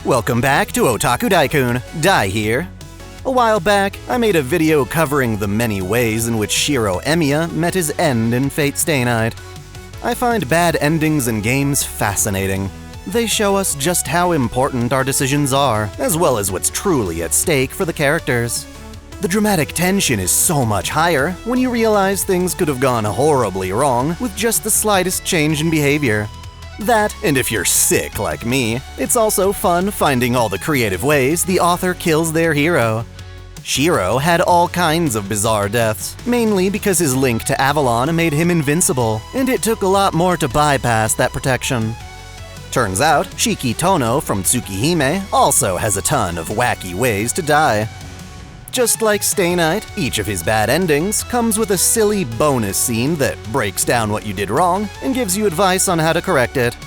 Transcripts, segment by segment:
Welcome back to OtakuDaiKun, Dai here. A while back, I made a video covering the many ways in which Shiro Emiya met his end in Fate Stay Night. I find bad endings in games fascinating. They show us just how important our decisions are, as well as what's truly at stake for the characters. The dramatic tension is so much higher when you realize things could have gone horribly wrong with just the slightest change in behavior. That, and if you're sick like me, it's also fun finding all the creative ways the author kills their hero. Shiro had all kinds of bizarre deaths, mainly because his link to Avalon made him invincible, and it took a lot more to bypass that protection. Turns out, Shiki Tohno from Tsukihime also has a ton of wacky ways to die. Just like Stay Night, each of his bad endings comes with a silly bonus scene that breaks down what you did wrong and gives you advice on how to correct it.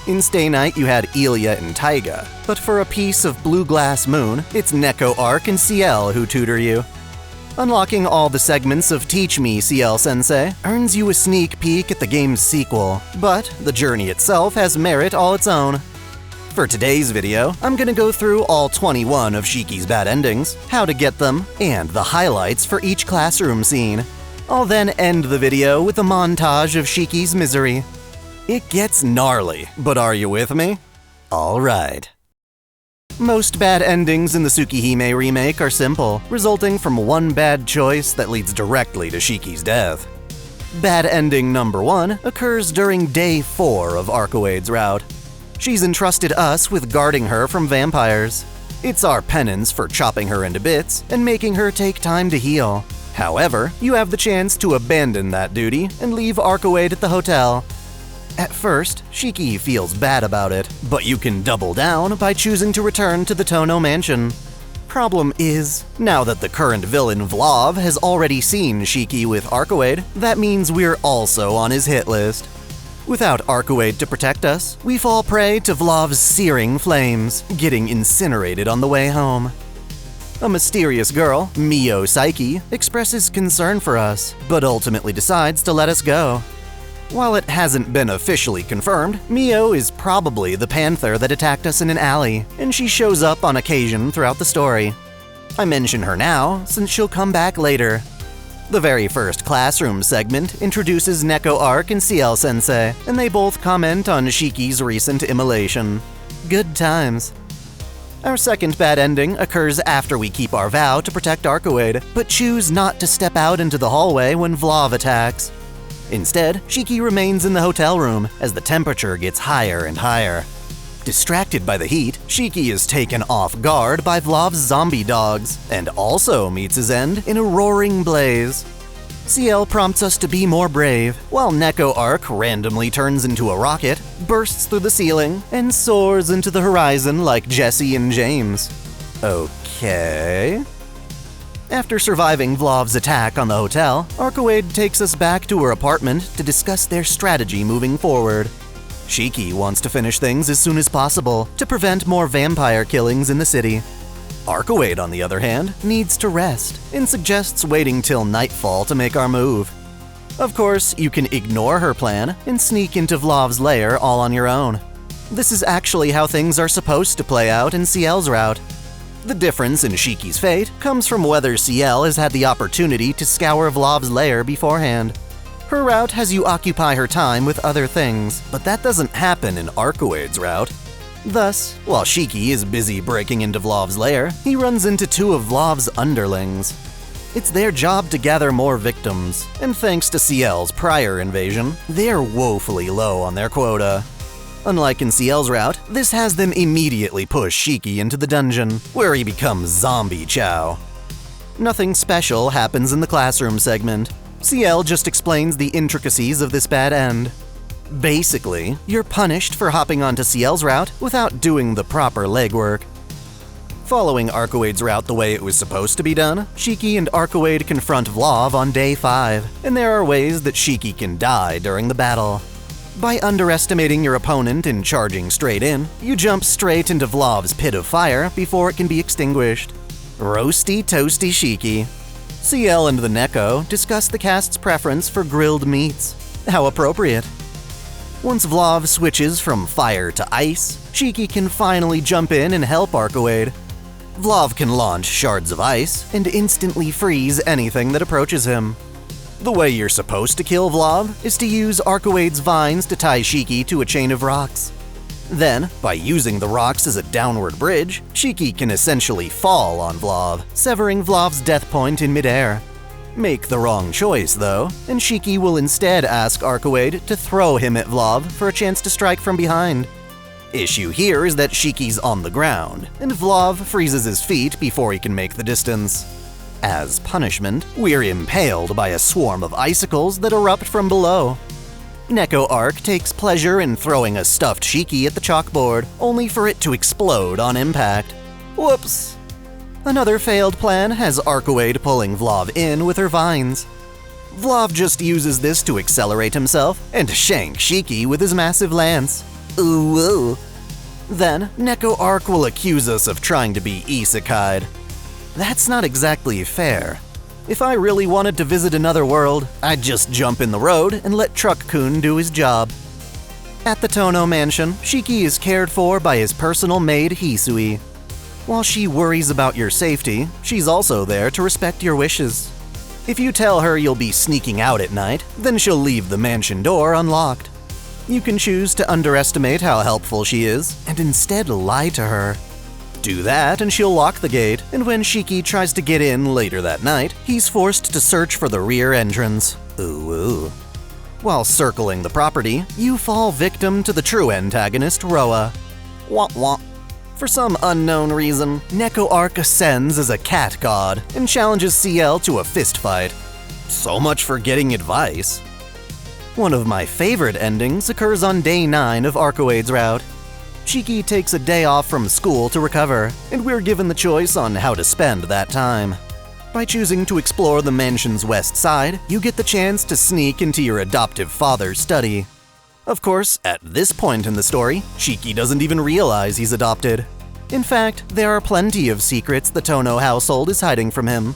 In Stay Night, you had Ilya and Taiga, but for a piece of Blue Glass Moon, it's Neko Arc and Ciel who tutor you. Unlocking all the segments of Teach Me, Ciel-sensei earns you a sneak peek at the game's sequel, but the journey itself has merit all its own. For today's video, I'm gonna go through all 21 of Shiki's bad endings, how to get them, and the highlights for each classroom scene. I'll then end the video with a montage of Shiki's misery. It gets gnarly, but are you with me? Alright. Most bad endings in the Tsukihime remake are simple, resulting from one bad choice that leads directly to Shiki's death. Bad ending number 1 occurs during day 4 of Arcueid's route. She's entrusted us with guarding her from vampires. It's our penance for chopping her into bits and making her take time to heal. However, you have the chance to abandon that duty and leave Arcueid at the hotel. At first, Shiki feels bad about it, but you can double down by choosing to return to the Tono mansion. Problem is, now that the current villain Vlov has already seen Shiki with Arcueid, that means we're also on his hit list. Without Arcueid to protect us, we fall prey to Vlov's searing flames, getting incinerated on the way home. A mysterious girl, Mio Psyche, expresses concern for us, but ultimately decides to let us go. While it hasn't been officially confirmed, Mio is probably the panther that attacked us in an alley, and she shows up on occasion throughout the story. I mention her now, since she'll come back later. The very first classroom segment introduces Neko Arc and Ciel-sensei, and they both comment on Shiki's recent immolation. Good times. Our second bad ending occurs after we keep our vow to protect Arcueid, but choose not to step out into the hallway when Vlov attacks. Instead, Shiki remains in the hotel room as the temperature gets higher and higher. Distracted by the heat, Shiki is taken off guard by Vlov's zombie dogs, and also meets his end in a roaring blaze. Ciel prompts us to be more brave, while Neko Arc randomly turns into a rocket, bursts through the ceiling, and soars into the horizon like Jesse and James. Okay. After surviving Vlov's attack on the hotel, Arcueid takes us back to her apartment to discuss their strategy moving forward. Shiki wants to finish things as soon as possible to prevent more vampire killings in the city. Arcueid, on the other hand, needs to rest and suggests waiting till nightfall to make our move. Of course, you can ignore her plan and sneak into Vlov's lair all on your own. This is actually how things are supposed to play out in Ciel's route. The difference in Shiki's fate comes from whether Ciel has had the opportunity to scour Vlov's lair beforehand. Her route has you occupy her time with other things, but that doesn't happen in Arcueid's route. Thus, while Shiki is busy breaking into Vlov's lair, he runs into two of Vlov's underlings. It's their job to gather more victims, and thanks to Ciel's prior invasion, they're woefully low on their quota. Unlike in Ciel's route, this has them immediately push Shiki into the dungeon, where he becomes zombie chow. Nothing special happens in the classroom segment. Ciel just explains the intricacies of this bad end. Basically, you're punished for hopping onto Ciel's route without doing the proper legwork. Following Arcueid's route the way it was supposed to be done, Shiki and Arcueid confront Vlov on day 5, and there are ways that Shiki can die during the battle. By underestimating your opponent and charging straight in, you jump straight into Vlov's pit of fire before it can be extinguished. Roasty toasty Shiki. Ciel and the Neko discuss the cast's preference for grilled meats. How appropriate. Once Vlov switches from fire to ice, Shiki can finally jump in and help Arcueid. Vlov can launch shards of ice and instantly freeze anything that approaches him. The way you're supposed to kill Vlov is to use Arcueid's vines to tie Shiki to a chain of rocks. Then, by using the rocks as a downward bridge, Shiki can essentially fall on Vlov, severing Vlov's death point in midair. Make the wrong choice, though, and Shiki will instead ask Arcueid to throw him at Vlov for a chance to strike from behind. Issue here is that Shiki's on the ground, and Vlov freezes his feet before he can make the distance. As punishment, we're impaled by a swarm of icicles that erupt from below. Neko Arc takes pleasure in throwing a stuffed Shiki at the chalkboard, only for it to explode on impact. Whoops! Another failed plan has Arcueid pulling Vlov in with her vines. Vlov just uses this to accelerate himself and shank Shiki with his massive lance. Ooh. Then, Neko Arc will accuse us of trying to be isekai'd. That's not exactly fair. If I really wanted to visit another world, I'd just jump in the road and let Truck-kun do his job. At the Tono mansion, Shiki is cared for by his personal maid Hisui. While she worries about your safety, she's also there to respect your wishes. If you tell her you'll be sneaking out at night, then she'll leave the mansion door unlocked. You can choose to underestimate how helpful she is and instead lie to her. Do that and she'll lock the gate, and when Shiki tries to get in later that night, he's forced to search for the rear entrance. Ooh. While circling the property, you fall victim to the true antagonist, Roa. Wah wah. For some unknown reason, Neko Arc ascends as a cat god and challenges Ciel to a fistfight. So much for getting advice. One of my favorite endings occurs on day 9 of Arcueid's route. Shiki takes a day off from school to recover, and we're given the choice on how to spend that time. By choosing to explore the mansion's west side, you get the chance to sneak into your adoptive father's study. Of course, at this point in the story, Shiki doesn't even realize he's adopted. In fact, there are plenty of secrets the Tono household is hiding from him.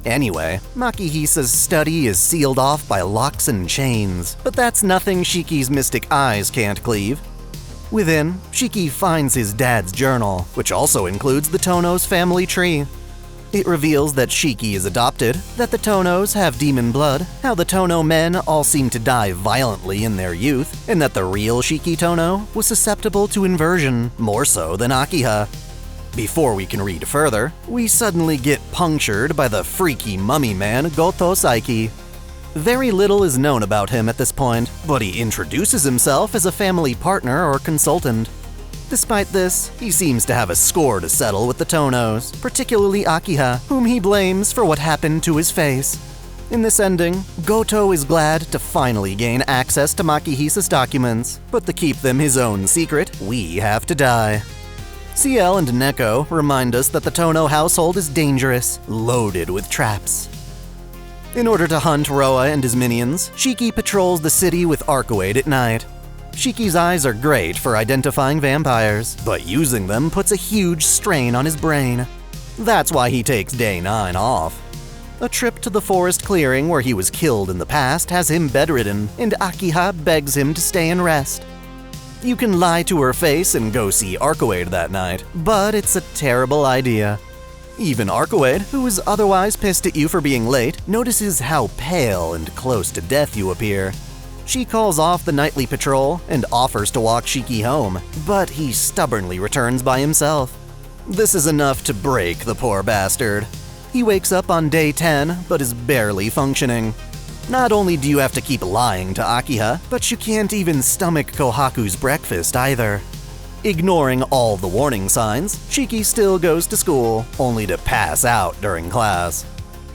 Anyway, Makihisa's study is sealed off by locks and chains, but that's nothing Shiki's mystic eyes can't cleave. Within, Shiki finds his dad's journal, which also includes the Tono's family tree. It reveals that Shiki is adopted, that the Tonos have demon blood, how the Tono men all seem to die violently in their youth, and that the real Shiki Tohno was susceptible to inversion, more so than Akiha. Before we can read further, we suddenly get punctured by the freaky mummy man Goto Saiki. Very little is known about him at this point, but he introduces himself as a family partner or consultant. Despite this, he seems to have a score to settle with the Tonos, particularly Akiha, whom he blames for what happened to his face. In this ending, Goto is glad to finally gain access to Makihisa's documents, but to keep them his own secret, we have to die. Ciel and Neko remind us that the Tono household is dangerous, loaded with traps. In order to hunt Roa and his minions, Shiki patrols the city with Arcueid at night. Shiki's eyes are great for identifying vampires, but using them puts a huge strain on his brain. That's why he takes day 9 off. A trip to the forest clearing where he was killed in the past has him bedridden, and Akiha begs him to stay and rest. You can lie to her face and go see Arcueid that night, but it's a terrible idea. Even Arcueid, who is otherwise pissed at you for being late, notices how pale and close to death you appear. She calls off the nightly patrol and offers to walk Shiki home, but he stubbornly returns by himself. This is enough to break the poor bastard. He wakes up on day 10, but is barely functioning. Not only do you have to keep lying to Akiha, but you can't even stomach Kohaku's breakfast either. Ignoring all the warning signs, Shiki still goes to school, only to pass out during class.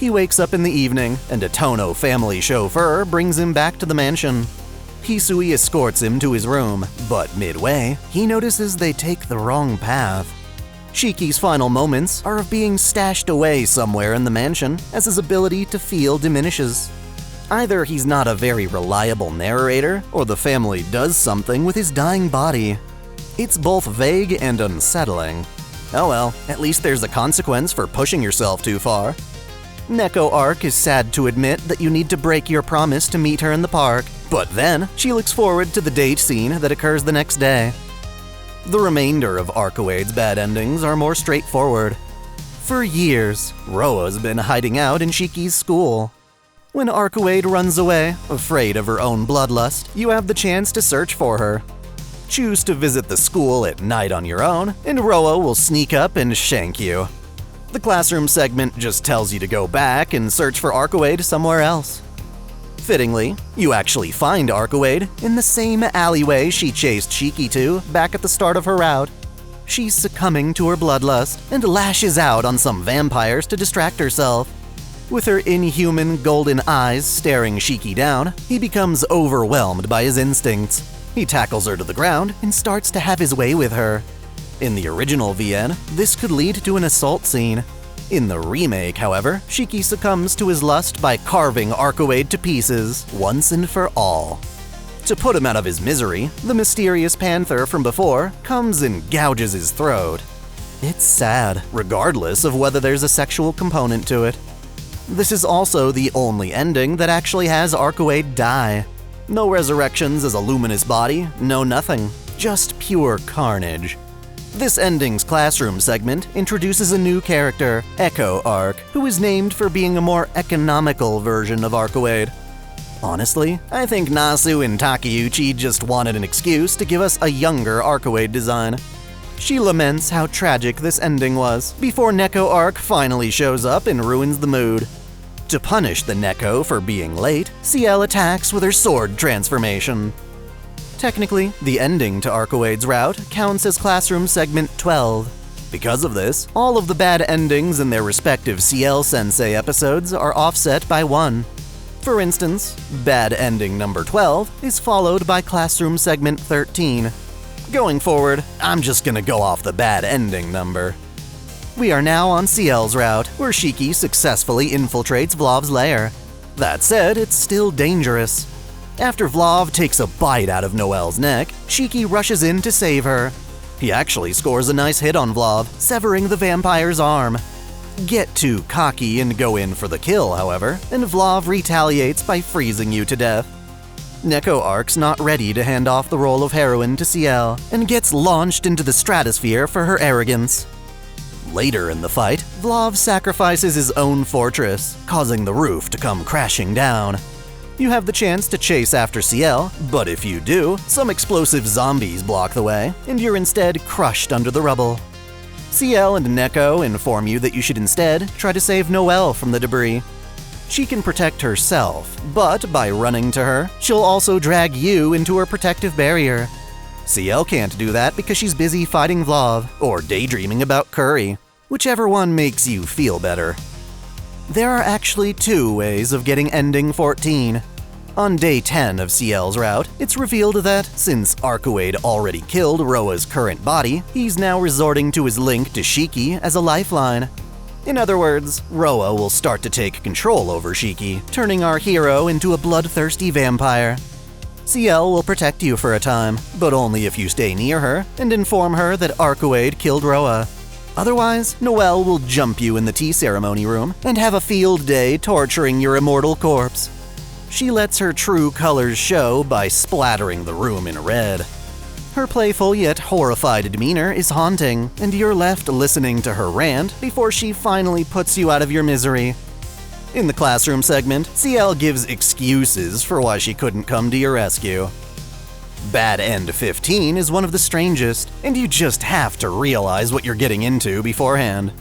He wakes up in the evening, and a Tono family chauffeur brings him back to the mansion. Hisui escorts him to his room, but midway, he notices they take the wrong path. Shiki's final moments are of being stashed away somewhere in the mansion as his ability to feel diminishes. Either he's not a very reliable narrator, or the family does something with his dying body. It's both vague and unsettling. Oh well, at least there's a consequence for pushing yourself too far. Neko Arc is sad to admit that you need to break your promise to meet her in the park, But then, she looks forward to the date scene that occurs the next day. The remainder of Arcueid's bad endings are more straightforward. For years, Roa's been hiding out in Shiki's school. When Arcueid runs away, afraid of her own bloodlust, you have the chance to search for her. Choose to visit the school at night on your own, and Roa will sneak up and shank you. The classroom segment just tells you to go back and search for Arcueid somewhere else. Fittingly, you actually find Arcueid in the same alleyway she chased Shiki to back at the start of her route. She's succumbing to her bloodlust and lashes out on some vampires to distract herself. With her inhuman golden eyes staring Shiki down, he becomes overwhelmed by his instincts. He tackles her to the ground and starts to have his way with her. In the original VN, this could lead to an assault scene. In the remake, however, Shiki succumbs to his lust by carving Arcueid to pieces, once and for all. To put him out of his misery, the mysterious panther from before comes and gouges his throat. It's sad, regardless of whether there's a sexual component to it. This is also the only ending that actually has Arcueid die. No resurrections as a luminous body, no nothing, just pure carnage. This ending's classroom segment introduces a new character, Echo Arc, who is named for being a more economical version of Arcueid. Honestly, I think Nasu and Takeuchi just wanted an excuse to give us a younger Arcueid design. She laments how tragic this ending was, before Neko Arc finally shows up and ruins the mood. To punish the Neko for being late, Ciel attacks with her sword transformation. Technically, the ending to Arcueid's route counts as classroom segment 12. Because of this, all of the bad endings in their respective Ciel-sensei episodes are offset by 1. For instance, bad ending number 12 is followed by classroom segment 13. Going forward, I'm just gonna go off the bad ending number. We are now on Ciel's route, where Shiki successfully infiltrates Vlov's lair. That said, it's still dangerous. After Vlov takes a bite out of Noel's neck, Shiki rushes in to save her. He actually scores a nice hit on Vlov, severing the vampire's arm. Get too cocky and go in for the kill, however, and Vlov retaliates by freezing you to death. Neko Arc's not ready to hand off the role of heroine to Ciel, and gets launched into the stratosphere for her arrogance. Later in the fight, Vlov sacrifices his own fortress, causing the roof to come crashing down. You have the chance to chase after Ciel, but if you do, some explosive zombies block the way, and you're instead crushed under the rubble. Ciel and Neko inform you that you should instead try to save Noel from the debris. She can protect herself, but by running to her, she'll also drag you into her protective barrier. Ciel can't do that because she's busy fighting Vlov, or daydreaming about curry, whichever one makes you feel better. There are actually 2 ways of getting ending 14. On day 10 of Ciel's route, it's revealed that, since Arcueid already killed Roa's current body, he's now resorting to his link to Shiki as a lifeline. In other words, Roa will start to take control over Shiki, turning our hero into a bloodthirsty vampire. Ciel will protect you for a time, but only if you stay near her and inform her that Arcueid killed Roa. Otherwise, Noel will jump you in the tea ceremony room and have a field day torturing your immortal corpse. She lets her true colors show by splattering the room in red. Her playful yet horrified demeanor is haunting, and you're left listening to her rant before she finally puts you out of your misery. In the classroom segment, Ciel gives excuses for why she couldn't come to your rescue. Bad End 15 is one of the strangest, and you just have to realize what you're getting into beforehand.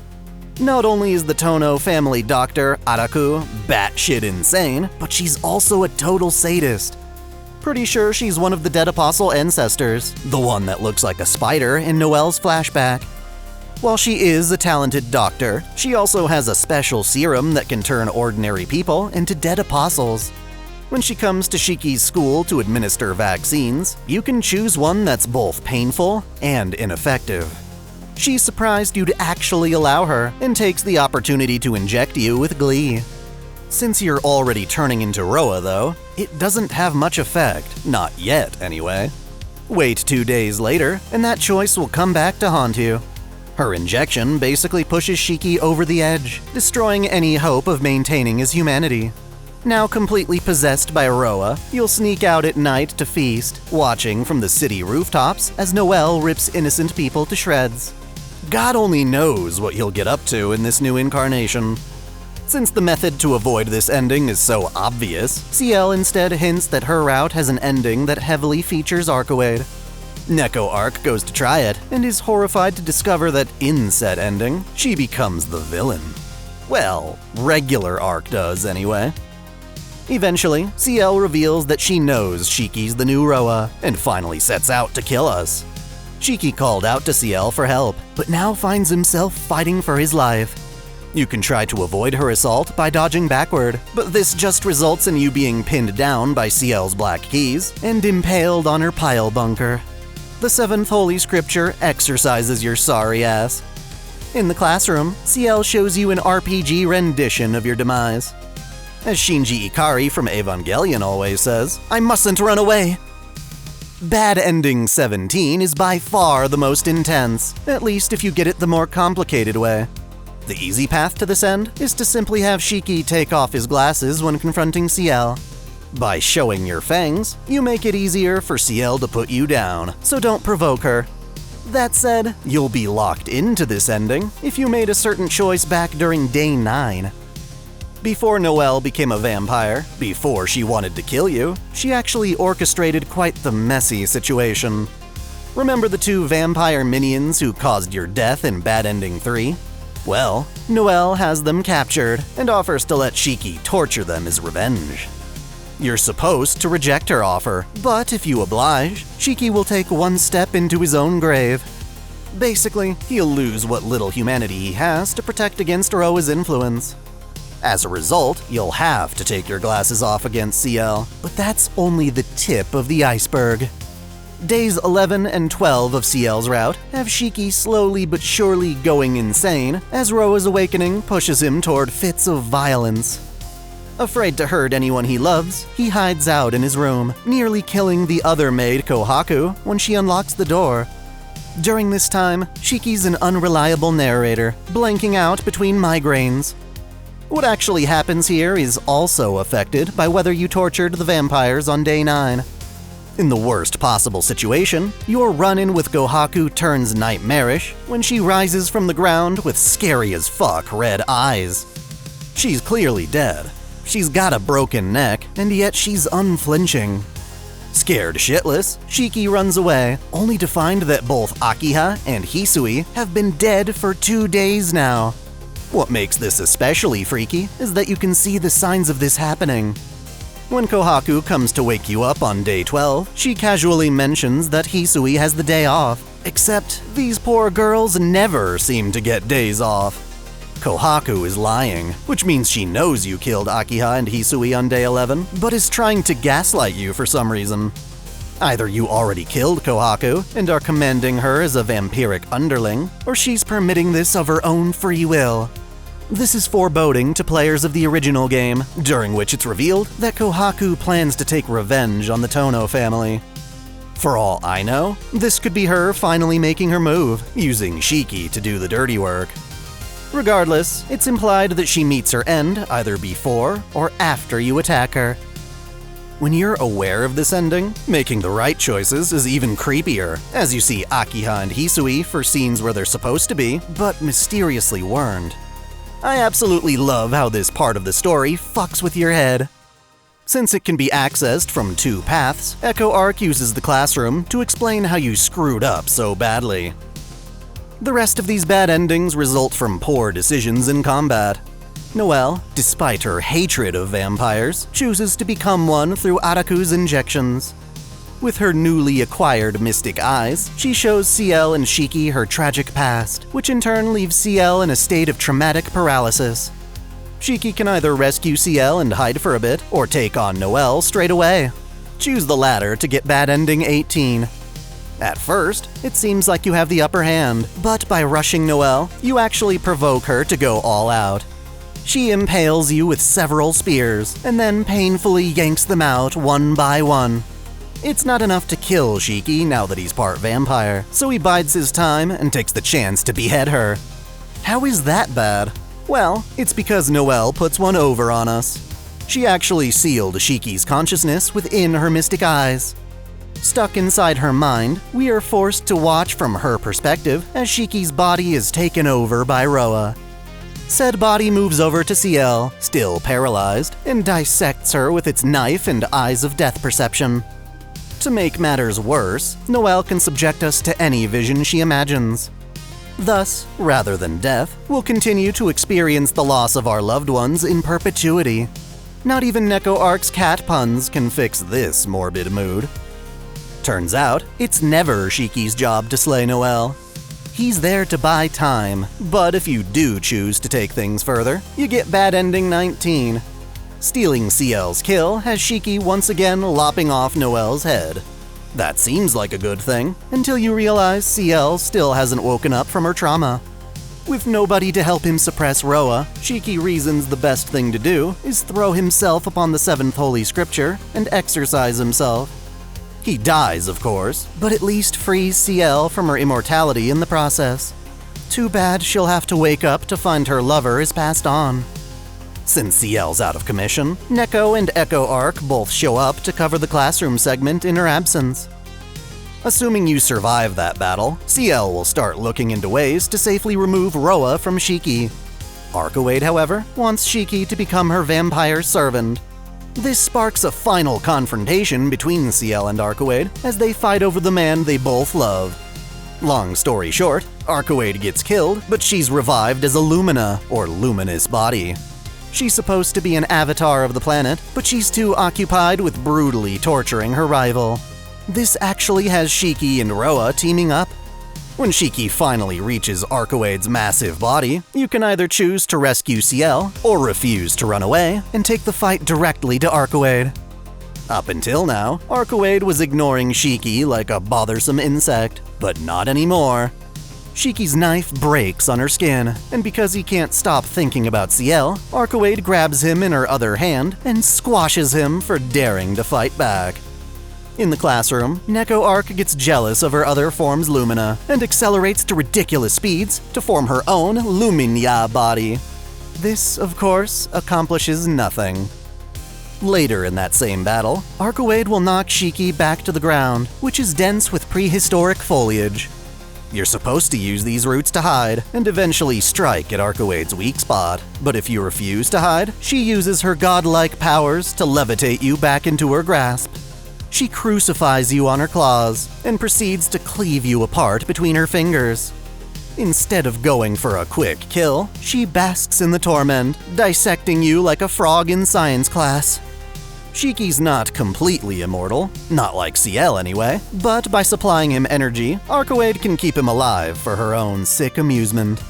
Not only is the Tono family doctor, Araku, batshit insane, but she's also a total sadist. Pretty sure she's one of the Dead Apostle ancestors, the one that looks like a spider in Noel's flashback. While she is a talented doctor, she also has a special serum that can turn ordinary people into dead apostles. When she comes to Shiki's school to administer vaccines, you can choose one that's both painful and ineffective. She's surprised you'd actually allow her, and takes the opportunity to inject you with glee. Since you're already turning into Roa, though, it doesn't have much effect, not yet anyway. Wait 2 days later, and that choice will come back to haunt you. Her injection basically pushes Shiki over the edge, destroying any hope of maintaining his humanity. Now completely possessed by Roa, you'll sneak out at night to feast, watching from the city rooftops as Noel rips innocent people to shreds. God only knows what you'll get up to in this new incarnation. Since the method to avoid this ending is so obvious, Ciel instead hints that her route has an ending that heavily features Arcueid. Neko Arc goes to try it, and is horrified to discover that in said ending, she becomes the villain. Well, regular Arc does anyway. Eventually, Ciel reveals that she knows Shiki's the new Roa, and finally sets out to kill us. Shiki called out to Ciel for help, but now finds himself fighting for his life. You can try to avoid her assault by dodging backward, but this just results in you being pinned down by Ciel's black keys and impaled on her pile bunker. The seventh holy scripture exercises your sorry ass. In the classroom, Ciel shows you an RPG rendition of your demise. As Shinji Ikari from Evangelion always says, I mustn't run away. Bad Ending 17 is by far the most intense, at least if you get it the more complicated way. The easy path to this end is to simply have Shiki take off his glasses when confronting Ciel. By showing your fangs, you make it easier for Ciel to put you down, so don't provoke her. That said, you'll be locked into this ending if you made a certain choice back during Day 9. Before Noel became a vampire, before she wanted to kill you, she actually orchestrated quite the messy situation. Remember the 2 vampire minions who caused your death in Bad Ending 3? Well, Noel has them captured and offers to let Shiki torture them as revenge. You're supposed to reject her offer, but if you oblige, Shiki will take one step into his own grave. Basically, he'll lose what little humanity he has to protect against Roa's influence. As a result, you'll have to take your glasses off against Ciel, but that's only the tip of the iceberg. Days 11 and 12 of Ciel's route have Shiki slowly but surely going insane as Roa's awakening pushes him toward fits of violence. Afraid to hurt anyone he loves, he hides out in his room, nearly killing the other maid Kohaku when she unlocks the door. During this time, Shiki's an unreliable narrator, blanking out between migraines. What actually happens here is also affected by whether you tortured the vampires on Day 9. In the worst possible situation, your run-in with Kohaku turns nightmarish when she rises from the ground with scary as fuck red eyes. She's clearly dead. She's got a broken neck, and yet she's unflinching. Scared shitless, Shiki runs away, only to find that both Akiha and Hisui have been dead for 2 days now. What makes this especially freaky is that you can see the signs of this happening. When Kohaku comes to wake you up on Day 12, she casually mentions that Hisui has the day off, except these poor girls never seem to get days off. Kohaku is lying, which means she knows you killed Akiha and Hisui on Day 11, but is trying to gaslight you for some reason. Either you already killed Kohaku and are commending her as a vampiric underling, or she's permitting this of her own free will. This is foreboding to players of the original game, during which it's revealed that Kohaku plans to take revenge on the Tono family. For all I know, this could be her finally making her move, using Shiki to do the dirty work. Regardless, it's implied that she meets her end either before or after you attack her. When you're aware of this ending, making the right choices is even creepier, as you see Akiha and Hisui for scenes where they're supposed to be, but mysteriously weren't. I absolutely love how this part of the story fucks with your head. Since it can be accessed from 2 paths, Echo Arc uses the classroom to explain how you screwed up so badly. The rest of these bad endings result from poor decisions in combat. Noel, despite her hatred of vampires, chooses to become one through Araku's injections. With her newly acquired mystic eyes, she shows Ciel and Shiki her tragic past, which in turn leaves Ciel in a state of traumatic paralysis. Shiki can either rescue Ciel and hide for a bit, or take on Noel straight away. Choose the latter to get Bad Ending 18. At first, it seems like you have the upper hand, but by rushing Noel, you actually provoke her to go all out. She impales you with several spears, and then painfully yanks them out one by one. It's not enough to kill Shiki now that he's part vampire, so he bides his time and takes the chance to behead her. How is that bad? Well, it's because Noel puts one over on us. She actually sealed Shiki's consciousness within her mystic eyes. Stuck inside her mind, we are forced to watch from her perspective as Shiki's body is taken over by Roa. Said body moves over to Ciel, still paralyzed, and dissects her with its knife and eyes of death perception. To make matters worse, Noel can subject us to any vision she imagines. Thus, rather than death, we'll continue to experience the loss of our loved ones in perpetuity. Not even Neko Arc's cat puns can fix this morbid mood. Turns out, it's never Shiki's job to slay Noel. He's there to buy time, but if you do choose to take things further, you get bad ending 19. Stealing Ciel's kill has Shiki once again lopping off Noel's head. That seems like a good thing, until you realize Ciel still hasn't woken up from her trauma. With nobody to help him suppress Roa, Shiki reasons the best thing to do is throw himself upon the 7th Holy Scripture and exorcise himself. He dies, of course, but at least frees Ciel from her immortality in the process. Too bad she'll have to wake up to find her lover is passed on. Since Ciel's out of commission, Neko and Echo Arc both show up to cover the classroom segment in her absence. Assuming you survive that battle, Ciel will start looking into ways to safely remove Roa from Shiki. Arcueid, however, wants Shiki to become her vampire servant. This sparks a final confrontation between Ciel and Arcueid as they fight over the man they both love. Long story short, Arcueid gets killed, but she's revived as a Lumina, or luminous body. She's supposed to be an avatar of the planet, but she's too occupied with brutally torturing her rival. This actually has Shiki and Roa teaming up. When Shiki finally reaches Arcueid's massive body, you can either choose to rescue Ciel or refuse to run away and take the fight directly to Arcueid. Up until now, Arcueid was ignoring Shiki like a bothersome insect, but not anymore. Shiki's knife breaks on her skin, and because he can't stop thinking about Ciel, Arcueid grabs him in her other hand and squashes him for daring to fight back. In the classroom, Neko Arc gets jealous of her other form's Lumina and accelerates to ridiculous speeds to form her own Luminia body. This, of course, accomplishes nothing. Later in that same battle, Arcueid will knock Shiki back to the ground, which is dense with prehistoric foliage. You're supposed to use these roots to hide and eventually strike at Arcueid's weak spot, but if you refuse to hide, she uses her godlike powers to levitate you back into her grasp. She crucifies you on her claws and proceeds to cleave you apart between her fingers. Instead of going for a quick kill, she basks in the torment, dissecting you like a frog in science class. Shiki's not completely immortal, not like Ciel anyway, but by supplying him energy, Arcueid can keep him alive for her own sick amusement.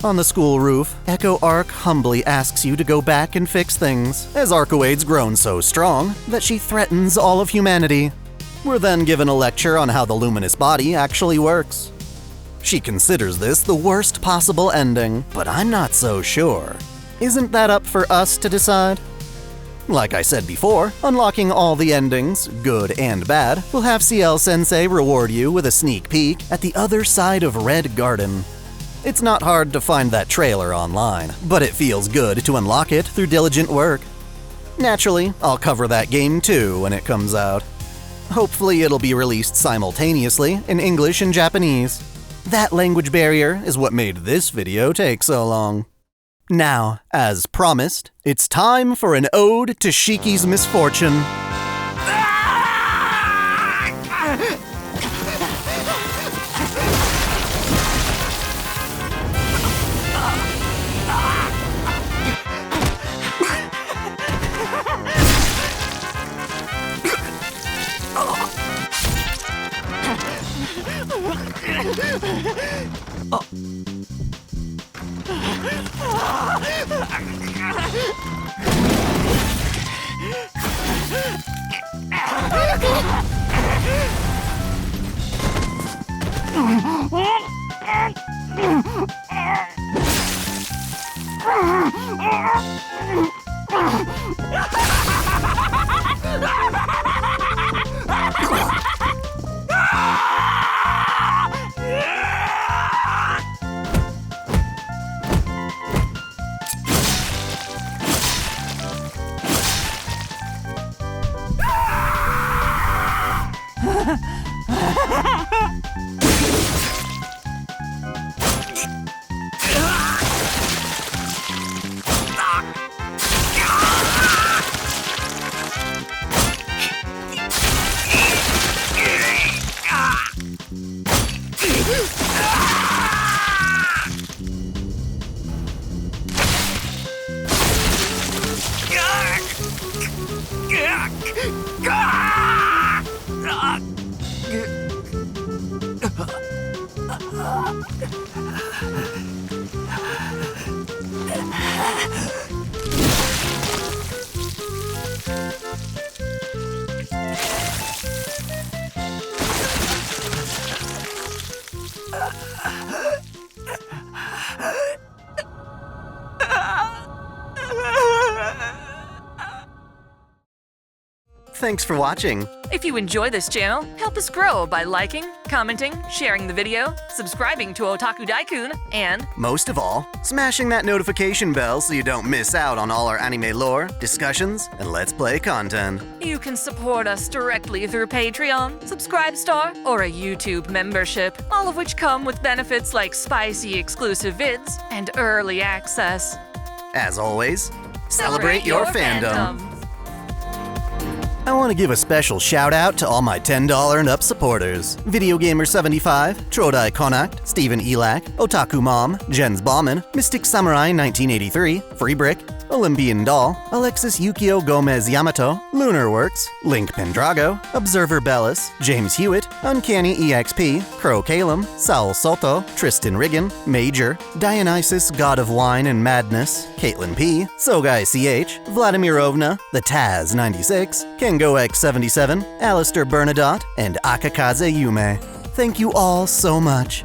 On the school roof, Echo Arc humbly asks you to go back and fix things, as Arcueid's grown so strong that she threatens all of humanity. We're then given a lecture on how the luminous body actually works. She considers this the worst possible ending, but I'm not so sure. Isn't that up for us to decide? Like I said before, unlocking all the endings, good and bad, will have Ciel-sensei reward you with a sneak peek at the other side of Red Garden. It's not hard to find that trailer online, but it feels good to unlock it through diligent work. Naturally, I'll cover that game too when it comes out. Hopefully it'll be released simultaneously in English and Japanese. That language barrier is what made this video take so long. Now, as promised, it's time for an ode to Shiki's misfortune. Thanks for watching. If you enjoy this channel, help us grow by liking, commenting, sharing the video, subscribing to OtakuDaiKun, and Most of all, smashing that notification bell so you don't miss out on all our anime lore, discussions, and Let's Play content. you can support us directly through Patreon, Subscribestar, or a YouTube membership, all of which come with benefits like spicy exclusive vids and early access. As always, celebrate your fandom. I want to give a special shout out to all my $10 and up supporters. Video Gamer 75, Trodai Connacht, Stephen Elak, Otaku Mom, Jens Bauman, Mystic Samurai 1983, Free Brick, Olympian Doll, Alexis Yukio Gomez Yamato, Lunar Works, Link Pendrago, Observer Bellis, James Hewitt, Uncanny EXP, Crow Calum, Saul Soto, Tristan Riggin, Major, Dionysus God of Wine and Madness, Caitlin P, Sogai CH, Vladimirovna, The Taz 96, Kengo X 77, Alistair Bernadotte, and Akakaze Yume. Thank you all so much.